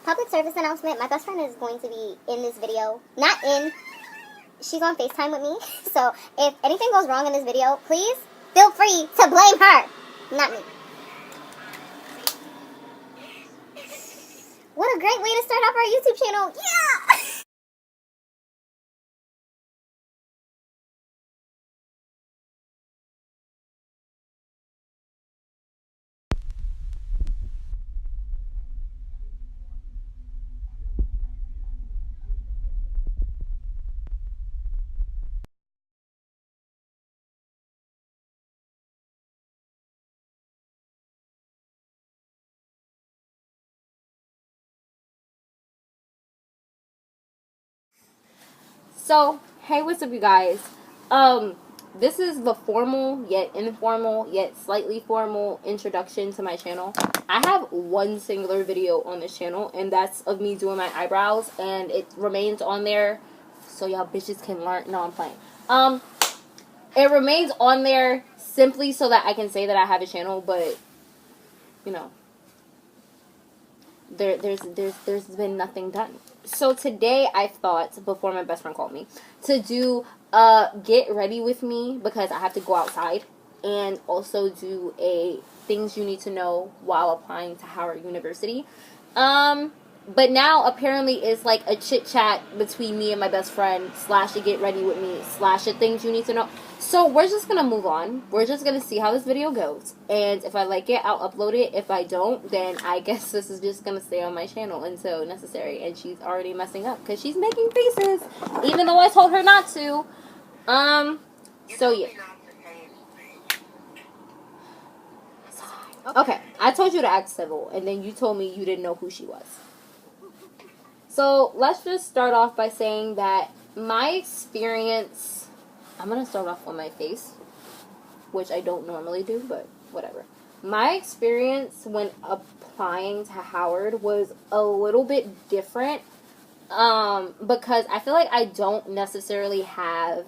Public service announcement. My best friend is going to be in this video. She's on FaceTime with me. So if anything goes wrong in this video, please feel free to blame her, not me. What a great way to start off our YouTube channel. Yeah! So, hey, what's up, you guys? This is the formal, yet informal, yet slightly formal introduction to my channel. I have one singular video on this channel, and that's of me doing my eyebrows, and it remains on there so y'all bitches can learn. No, I'm playing. It remains on there simply so that I can say that I have a channel, but, you know, there's been nothing done. So today I thought, before my best friend called me, to do get ready with me, because I have to go outside, and also do a things you need to know while applying to Howard University. But now apparently it's like a chit chat between me and my best friend / a get ready with me / a things you need to know. So we're just gonna move on. We're just gonna see how this video goes, and if I like it, I'll upload it. If I don't, then I guess this is just gonna stay on my channel until necessary. And she's already messing up because she's making faces, even though I told her not to. So yeah. Okay, I told you to act civil, and then you told me you didn't know who she was. So let's just start off by saying that my experience, I'm going to start off on my face, which I don't normally do, but whatever. My experience when applying to Howard was a little bit different, because I feel like I don't necessarily have,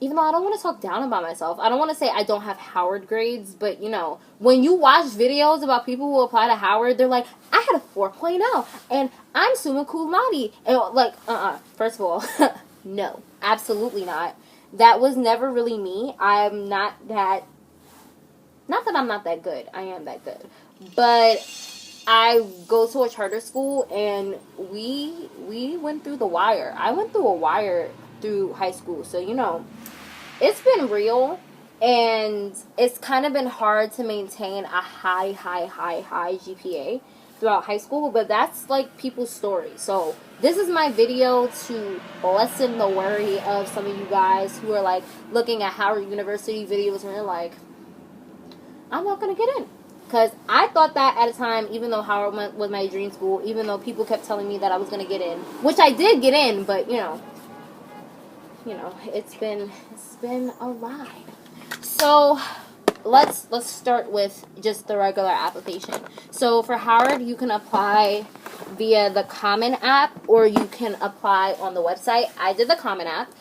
even though I don't want to talk down about myself, I don't want to say I don't have Howard grades, but, you know, when you watch videos about people who apply to Howard, they're like, I had a 4.0, and I'm summa cum laude, and, like, first of all, no, absolutely not. That was never really me. I'm not that I'm not that good, I am that good, but I go to a charter school, and we went through the wire. I went through a wire through high school, so, you know, it's been real, and it's kind of been hard to maintain a high GPA throughout high school, but that's, like, people's story. So this is my video to lessen the worry of some of you guys who are, like, looking at Howard University videos and they're like, I'm not going to get in. Because I thought that at a time, even though Howard was my dream school, even though people kept telling me that I was going to get in, which I did get in, but, you know, it's been a ride. So let's start with just the regular application. So for Howard, you can apply via the Common App, or you can apply on the website. I did the Common App,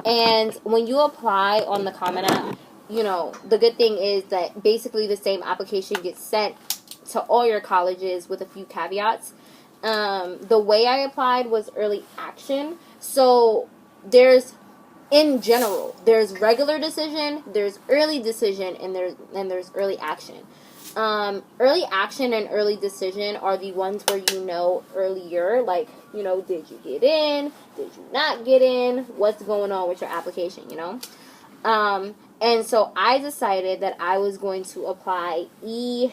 and when you apply on the Common App, you know, the good thing is that basically the same application gets sent to all your colleges with a few caveats. The way I applied was early action. So in general, there's regular decision, there's early decision, and there's early action. Early action and early decision are the ones where you know earlier, like, you know, did you get in? Did you not get in? What's going on with your application, you know? And so I decided that I was going to apply EA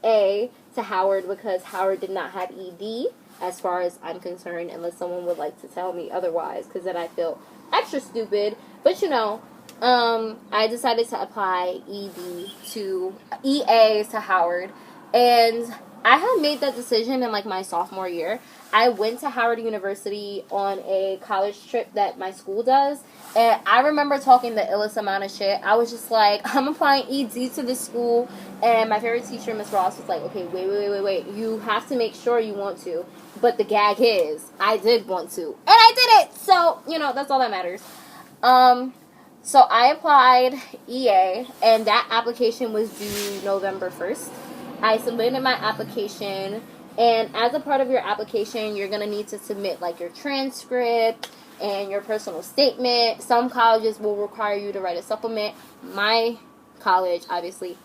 to Howard because Howard did not have ED, as far as I'm concerned, unless someone would like to tell me otherwise, because then I feel extra stupid. But, you know, I decided to apply EA to Howard, and I had made that decision in, like, my sophomore year. I went to Howard University on a college trip that my school does, and I remember talking the illest amount of shit. I was just like, I'm applying ED to this school, and my favorite teacher, Miss Ross, was like, okay, wait, you have to make sure you want to, but the gag is, I did want to, and I did it, so, you know, that's all that matters. So I applied EA, and that application was due November 1st. I submitted my application, and as a part of your application, you're going to need to submit, like, your transcript and your personal statement. Some colleges will require you to write a supplement. My college, obviously,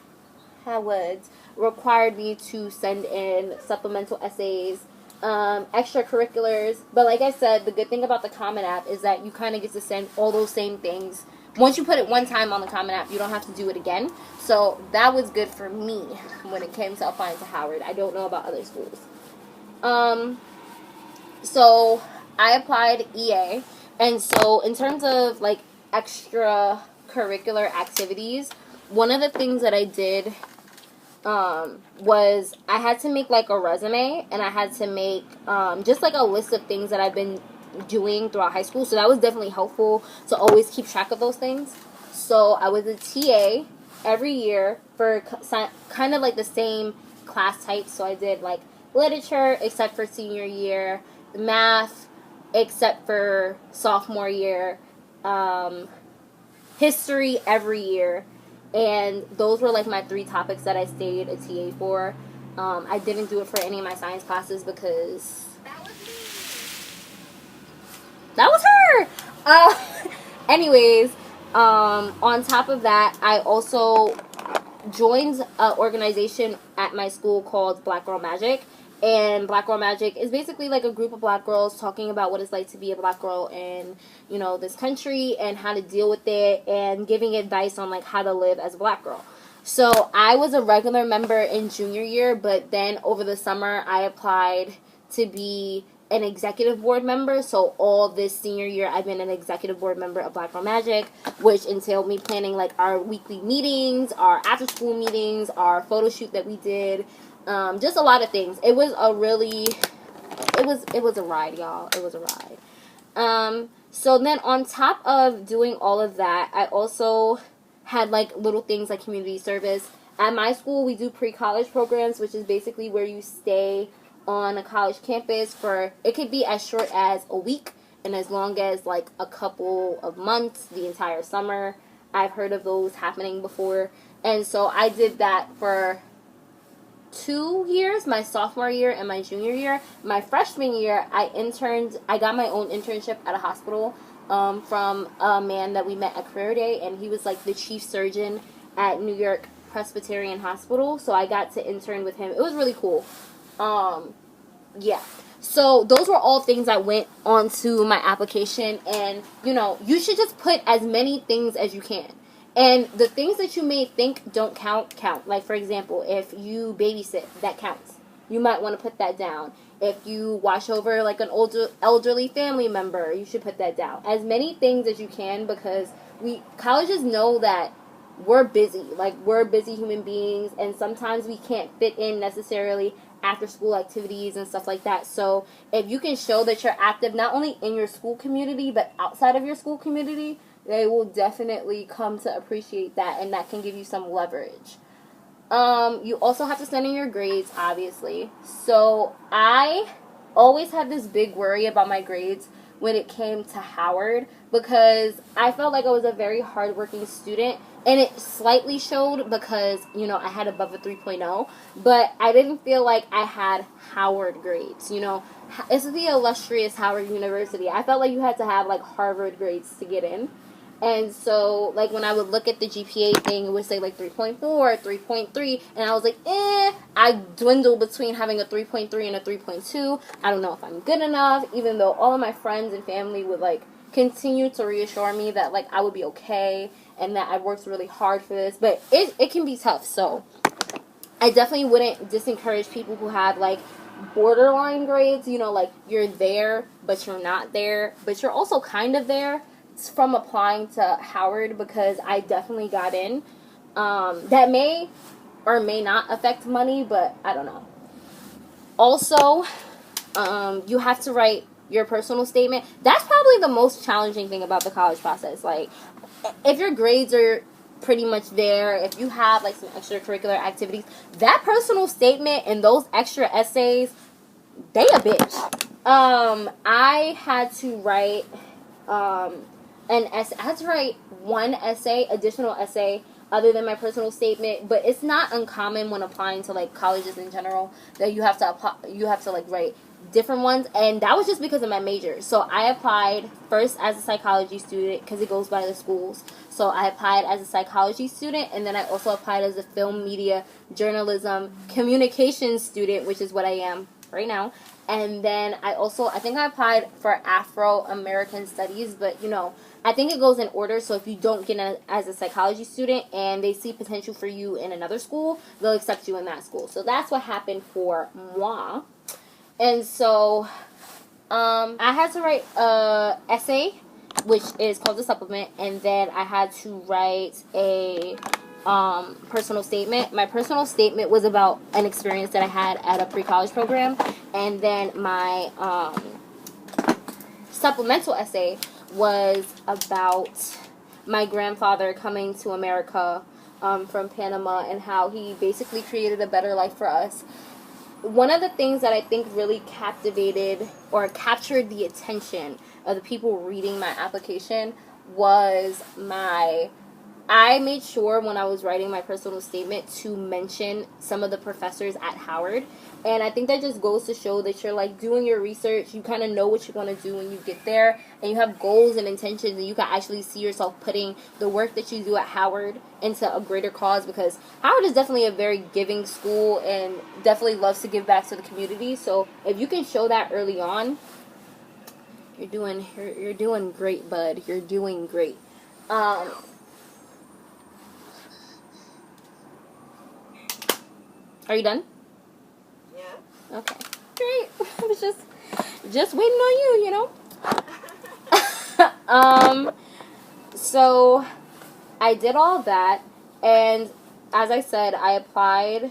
Howard's, required me to send in supplemental essays, extracurriculars. But like I said, the good thing about the Common App is that you kind of get to send all those same things. Once you put it one time on the Common App, you don't have to do it again. So that was good for me when it came to applying to Howard. I don't know about other schools. So I applied EA. And so in terms of, like, extracurricular activities, one of the things that I did was I had to make, like, a resume, and I had to make just, like, a list of things that I've been doing throughout high school. So that was definitely helpful to always keep track of those things. So I was a TA every year for kind of like the same class type. So I did, like, literature except for senior year, math except for sophomore year, history every year. And those were, like, my 3 topics that I stayed a TA for. I didn't do it for any of my science classes because that was her. Anyways, on top of that, I also joined an organization at my school called Black Girl Magic. And Black Girl Magic is basically, like, a group of black girls talking about what it's like to be a black girl in, you know, this country and how to deal with it and giving advice on, like, how to live as a black girl. So I was a regular member in junior year, but then over the summer I applied to be an executive board member. So all this senior year I've been an executive board member of Black Girl Magic, which entailed me planning, like, our weekly meetings, our after school meetings, our photo shoot that we did. Just a lot of things. It was a really, it was a ride, y'all. It was a ride. So then on top of doing all of that, I also had, like, little things like community service. At my school, we do pre-college programs, which is basically where you stay on a college campus for, it could be as short as a week and as long as, like, a couple of months, the entire summer. I've heard of those happening before. And so I did that for 2 years, my sophomore year and my junior year. My freshman year, I got my own internship at a hospital from a man that we met at Career Day, and he was, like, the chief surgeon at New York Presbyterian Hospital, so I got to intern with him. It was really cool. Yeah. So those were all things that went onto my application, and, you know, you should just put as many things as you can. And the things that you may think don't count. Like, for example, if you babysit, that counts. You might want to put that down. If you watch over, like, an elderly family member, you should put that down. As many things as you can, because colleges know that we're busy. Like, we're busy human beings, and sometimes we can't fit in necessarily after school activities and stuff like that. So if you can show that you're active not only in your school community but outside of your school community, they will definitely come to appreciate that, and that can give you some leverage. You also have to send in your grades, obviously. So I always had this big worry about my grades when it came to Howard, because I felt like I was a very hardworking student, and it slightly showed because, you know, I had above a 3.0, but I didn't feel like I had Howard grades. You know, it's the illustrious Howard University. I felt like you had to have, like, Harvard grades to get in. And so, like, when I would look at the GPA thing, it would say, like, 3.4, 3.3, and I was like, I dwindled between having a 3.3 and a 3.2. I don't know if I'm good enough, even though all of my friends and family would, like, continue to reassure me that, like, I would be okay and that I worked really hard for this. But it can be tough, so I definitely wouldn't discourage people who have, like, borderline grades. You know, like, you're there, but you're not there, but you're also kind of there, from applying to Howard, because I definitely got in. That may or may not affect money, but I don't know. Also, you have to write your personal statement. That's probably the most challenging thing about the college process. Like, if your grades are pretty much there, if you have, like, some extracurricular activities, that personal statement and those extra essays, they a bitch. I had to write I had to write one additional essay other than my personal statement. But it's not uncommon when applying to like colleges in general that you have to apply, you have to like write different ones, and that was just because of my major. So I applied first as a psychology student because it goes by the schools. So I applied as a psychology student, and then I also applied as a film, media, journalism, communications student, which is what I am right now. And then I think I applied for Afro-American studies, but you know, I think it goes in order. So if you don't get in as a psychology student and they see potential for you in another school, they'll accept you in that school. So that's what happened for moi. And so I had to write a essay, which is called a supplement, and then I had to write a personal statement. My personal statement was about an experience that I had at a pre-college program, and then my supplemental essay was about my grandfather coming to America from Panama and how he basically created a better life for us. One of the things that I think really captivated or captured the attention of the people reading my application was I made sure when I was writing my personal statement to mention some of the professors at Howard. And I think that just goes to show that you're like doing your research. You kind of know what you want to do when you get there. And you have goals and intentions. And you can actually see yourself putting the work that you do at Howard into a greater cause. Because Howard is definitely a very giving school and definitely loves to give back to the community. So if you can show that early on, you're doing great, bud. You're doing great. Are you done? Yeah. Okay. Great. I was just waiting on you know. So I did all that, and as I said, I applied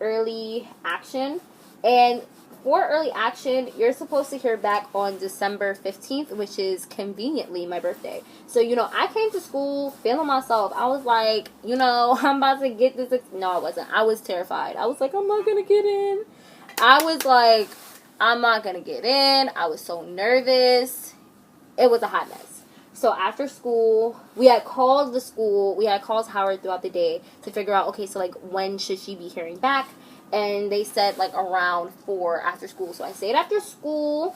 early action, and for early action, you're supposed to hear back on December 15th, which is conveniently my birthday. So, you know, I came to school feeling myself. I was like, you know, I'm about to get this. No, I wasn't. I was terrified. I was like, I'm not going to get in. I was like, I'm not going to get in. I was so nervous. It was a hot mess. So after school, we had called Howard throughout the day to figure out, okay, so like when should she be hearing back? And they said, like, around 4 after school. So I stayed after school.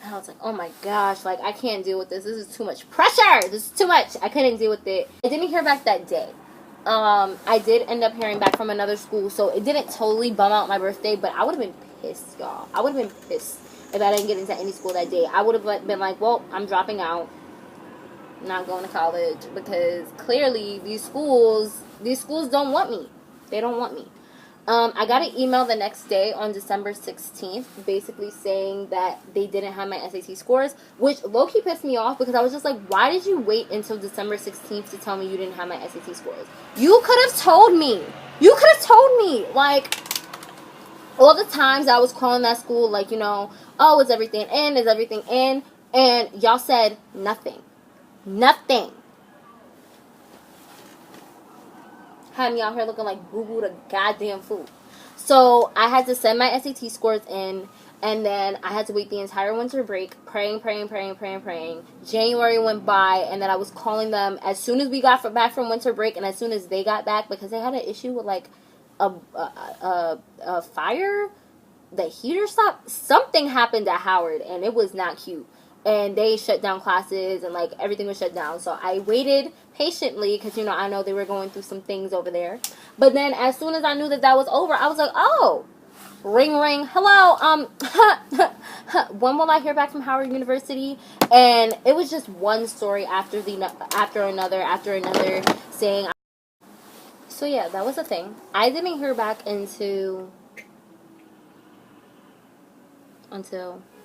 And I was like, oh, my gosh. Like, I can't deal with this. This is too much pressure. This is too much. I couldn't deal with it. I didn't hear back that day. I did end up hearing back from another school. So it didn't totally bum out my birthday. But I would have been pissed, y'all. I would have been pissed if I didn't get into any school that day. I would have been like, well, I'm dropping out. I'm not going to college. Because clearly these schools don't want me. They don't want me. I got an email the next day on December 16th basically saying that they didn't have my SAT scores, which low-key pissed me off because I was just like, why did you wait until December 16th to tell me you didn't have my SAT scores? You could have told me. Like, all the times I was calling that school, like, you know, oh, is everything in? Is everything in? And y'all said nothing. Nothing. Had me out here looking like boo-boo the goddamn fool. So I had to send my SAT scores in, and then I had to wait the entire winter break, praying. January went by, and then I was calling them as soon as we got back from winter break, and as soon as they got back, because they had an issue with like a fire, the heater stopped. Something happened at Howard, and it was not cute. And they shut down classes, and like everything was shut down. So I waited patiently because, you know, I know they were going through some things over there. But then as soon as I knew that was over, I was like, oh, ring, hello, when will I hear back from Howard University? And it was just one story after another saying. So yeah, that was the thing. I didn't hear back until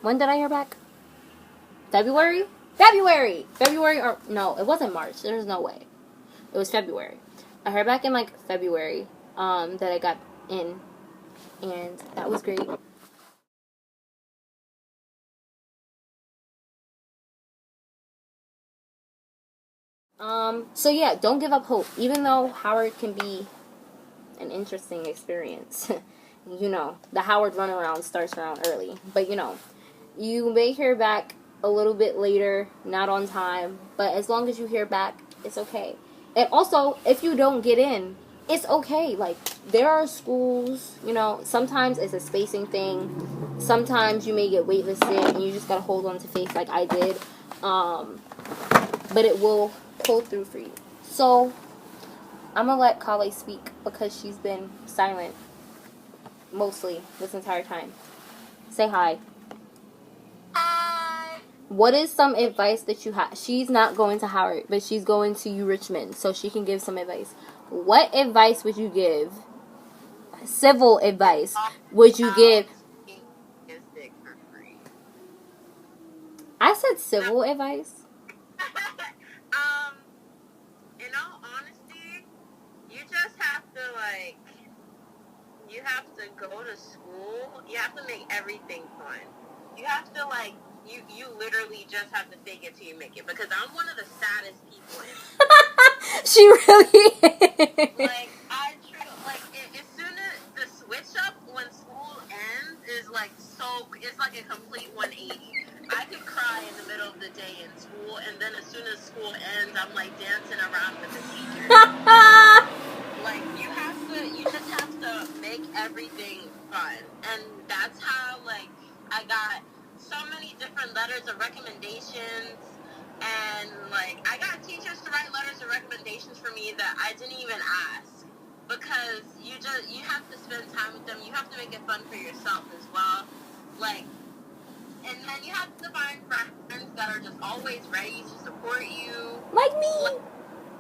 when did I hear back? February, or no, it wasn't March. There's no way. It was February. I heard back in like February that I got in, and that was great. So yeah, don't give up hope. Even though Howard can be an interesting experience. You know, the Howard runaround starts around early, but you know, you may hear back a little bit later, not on time, but as long as you hear back, it's okay. And also, if you don't get in, it's okay. Like, there are schools, you know, sometimes it's a spacing thing. Sometimes you may get waitlisted and you just gotta hold on to faith like I did. But it will pull through for you. So, I'm gonna let Kale speak because she's been silent mostly this entire time. Say hi. Hi. What is some advice that you have? She's not going to Howard, but she's going to U Richmond, so she can give some advice. What advice would you give? Civil advice would you give? For free. I said civil advice. In all honesty, you just have to you have to go to school. You have to make everything fun. You have to you literally just have to fake it till you make it. Because I'm one of the saddest people in She really is. I as soon as the switch up when school ends is it's like a complete 180. I could cry in the middle of the day in school, and then as soon as school ends, I'm dancing around with the teacher. You just have to make everything fun, and that's how I got so many different letters of recommendations, and I got teachers to write letters of recommendations for me that I didn't even ask, because you have to spend time with them. You have to make it fun for yourself as well, and then you have to find friends that are just always ready to support you. Like me.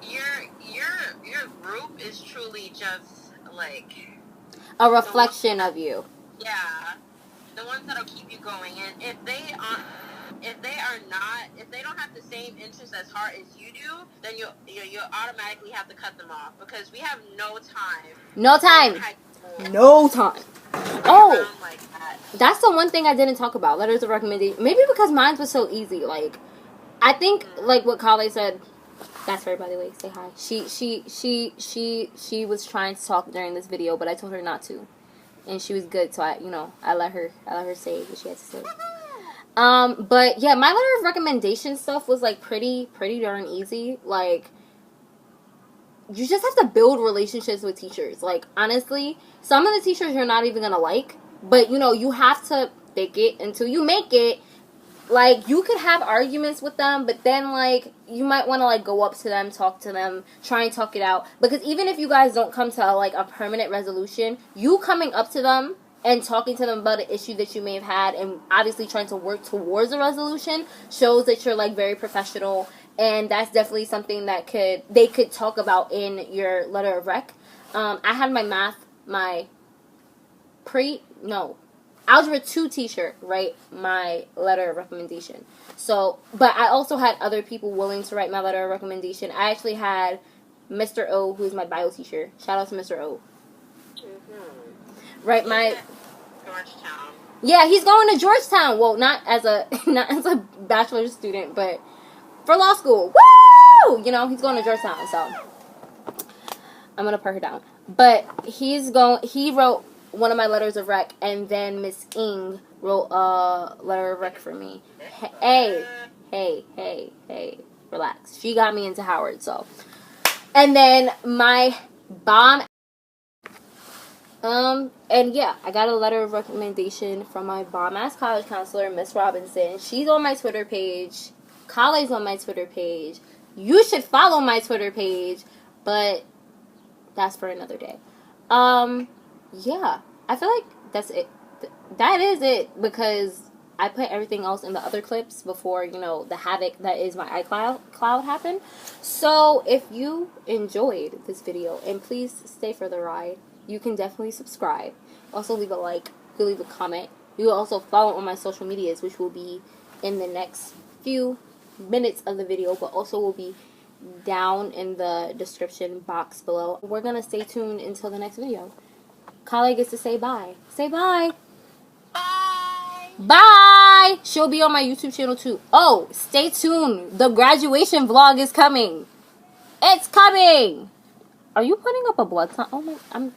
Your group is truly just A reflection of you. Yeah, the ones that'll keep you going. And if they don't have the same interest as heart as you do, then you automatically have to cut them off, because we have no time. No time. Oh, that's the one thing I didn't talk about. Letters of recommendation. Maybe because mine was so easy. I think what Kale said. That's her, by the way. Say hi. She was trying to talk during this video, but I told her not to, and she was good. So I let her say what she had to say. But yeah, my letter of recommendation stuff was pretty darn easy. You just have to build relationships with teachers. Honestly, some of the teachers you're not even gonna like, but you have to fake it until you make it. You could have arguments with them, but then, you might want to, go up to them, talk to them, try and talk it out. Because even if you guys don't come to, a permanent resolution, you coming up to them and talking to them about an issue that you may have had and obviously trying to work towards a resolution shows that you're, very professional. And that's definitely something that they could talk about in your letter of rec. I had my Algebra 2 teacher write my letter of recommendation. So, but I also had other people willing to write my letter of recommendation. I actually had Mr. O, who is my bio teacher. Shout out to Mr. O. Write my... Georgetown. Yeah, he's going to Georgetown. Well, not as a bachelor's student, but for law school. Woo! He's going to Georgetown, so I'm going to put her down. But he wrote one of my letters of rec, and then Miss Ing wrote a letter of rec for me. Hey, relax. She got me into Howard, so. And then my bomb, and yeah, I got a letter of recommendation from my bomb-ass college counselor, Miss Robinson. She's on my Twitter page. Kale's on my Twitter page. You should follow my Twitter page, but that's for another day. Yeah, I feel like that's it. That is it, because I put everything else in the other clips before, the havoc that is my iCloud happened. So, if you enjoyed this video, and please stay for the ride, you can definitely subscribe. Also, leave a like. You can leave a comment. You will also follow on my social medias, which will be in the next few minutes of the video, but also will be down in the description box below. We're going to stay tuned until the next video. Kale gets to say bye. Say bye. Bye. Bye. She'll be on my YouTube channel too. Oh, stay tuned. The graduation vlog is coming. It's coming. Are you putting up a blood sign? Oh my, I'm.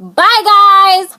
Bye, guys.